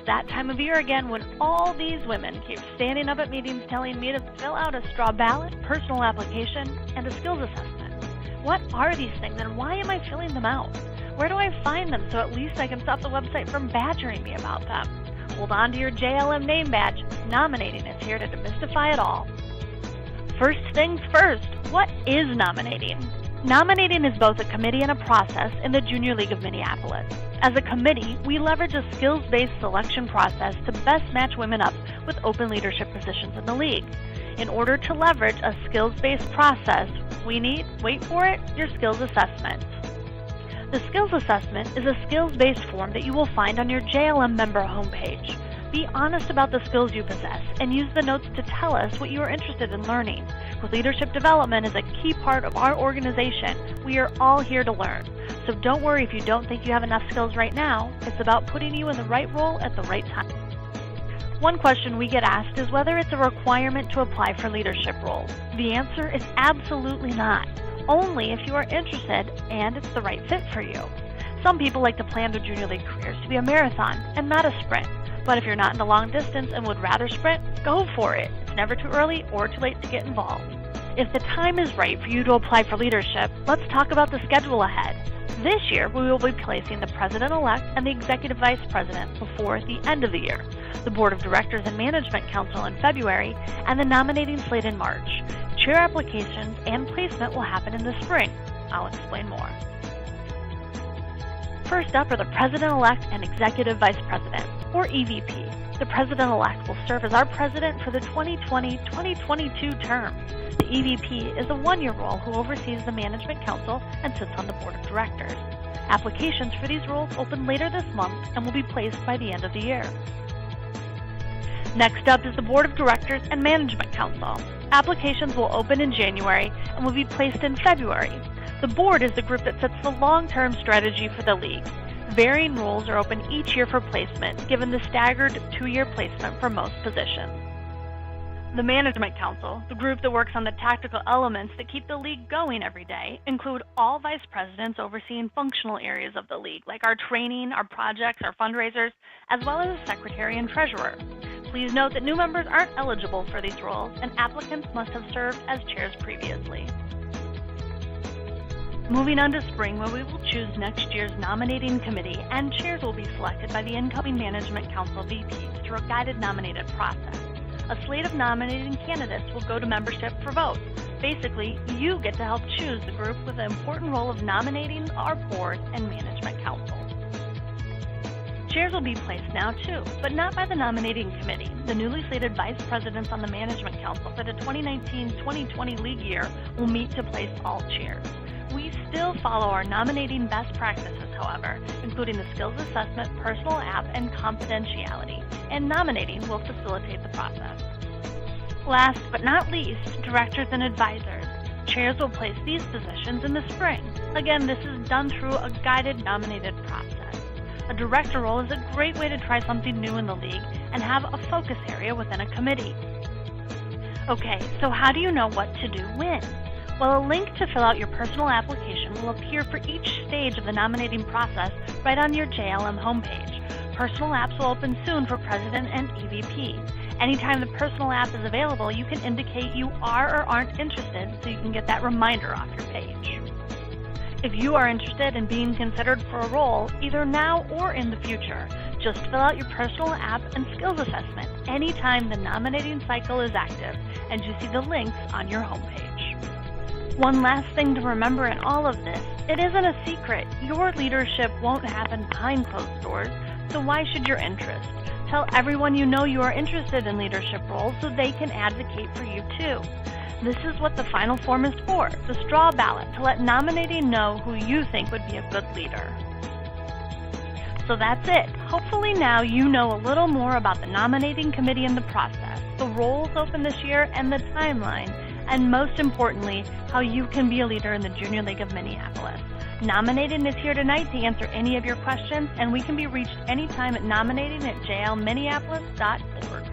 that time of year again when all these women keep standing up at meetings telling me to fill out a straw ballot, personal application, and a skills assessment. What are these things and why am I filling them out? Where do I find them so at least I can stop the website from badgering me about them? Hold on to your JLM name badge. Nominating is here to demystify it all. First things first, what is nominating? Nominating is both a committee and a process in the Junior League of Minneapolis. As a committee, we leverage a skills-based selection process to best match women up with open leadership positions in the league. In order to leverage a skills-based process, we need, wait for it, your skills assessment. The skills assessment is a skills-based form that you will find on your JLM member homepage. Be honest about the skills you possess and use the notes to tell us what you are interested in learning. With leadership development as a key part of our organization, we are all here to learn. So don't worry if you don't think you have enough skills right now. It's about putting you in the right role at the right time. One question we get asked is whether it's a requirement to apply for leadership roles. The answer is absolutely not. Only if you are interested and it's the right fit for you. Some people like to plan their junior league careers to be a marathon and not a sprint. But if you're not in the long distance and would rather sprint, go for it. It's never too early or too late to get involved. If the time is right for you to apply for leadership, let's talk about the schedule ahead. This year, we will be placing the President-elect and the Executive Vice President before the end of the year, the Board of Directors and Management Council in February, and the nominating slate in March. Chair applications and placement will happen in the spring. I'll explain more. First up are the President-elect and Executive Vice President, or EVP. The President-elect will serve as our President for the 2020-2022 term. The EVP is a one-year role who oversees the Management Council and sits on the Board of Directors. Applications for these roles open later this month and will be placed by the end of the year. Next up is the Board of Directors and Management Council. Applications will open in January and will be placed in February. The board is the group that sets the long-term strategy for the league. Varying roles are open each year for placement, given the staggered 2-year placement for most positions. The Management Council, the group that works on the tactical elements that keep the league going every day, include all vice presidents overseeing functional areas of the league, like our training, our projects, our fundraisers, as well as a secretary and treasurer. Please note that new members aren't eligible for these roles, and applicants must have served as chairs previously. Moving on to spring, where we will choose next year's nominating committee, and chairs will be selected by the incoming Management Council VPs through a guided nominated process. A slate of nominating candidates will go to membership for vote. Basically, you get to help choose the group with the important role of nominating our board and Management Council. Chairs will be placed now too, but not by the nominating committee. The newly slated vice presidents on the Management Council for the 2019-2020 league year will meet to place all chairs. We still follow our nominating best practices, however, including the skills assessment, personal app, and confidentiality, and nominating will facilitate the process. Last but not least, directors and advisors. Chairs will place these positions in the spring. Again, this is done through a guided nominated process. A director role is a great way to try something new in the league and have a focus area within a committee. Okay, so how do you know what to do when? Well, a link to fill out your personal application will appear for each stage of the nominating process right on your JLM homepage. Personal apps will open soon for President and EVP. Anytime the personal app is available, you can indicate you are or aren't interested so you can get that reminder off your page. If you are interested in being considered for a role, either now or in the future, just fill out your personal app and skills assessment anytime the nominating cycle is active, and you see the links on your homepage. One last thing to remember in all of this, it isn't a secret. Your leadership won't happen behind closed doors, so why should your interest? Tell everyone you know you are interested in leadership roles so they can advocate for you too. This is what the final form is for, the straw ballot, to let nominating know who you think would be a good leader. So that's it. Hopefully now you know a little more about the nominating committee and the process, the roles open this year and the timeline, and most importantly, how you can be a leader in the Junior League of Minneapolis. Nominating is here tonight to answer any of your questions, and we can be reached anytime at nominating@jlminneapolis.org.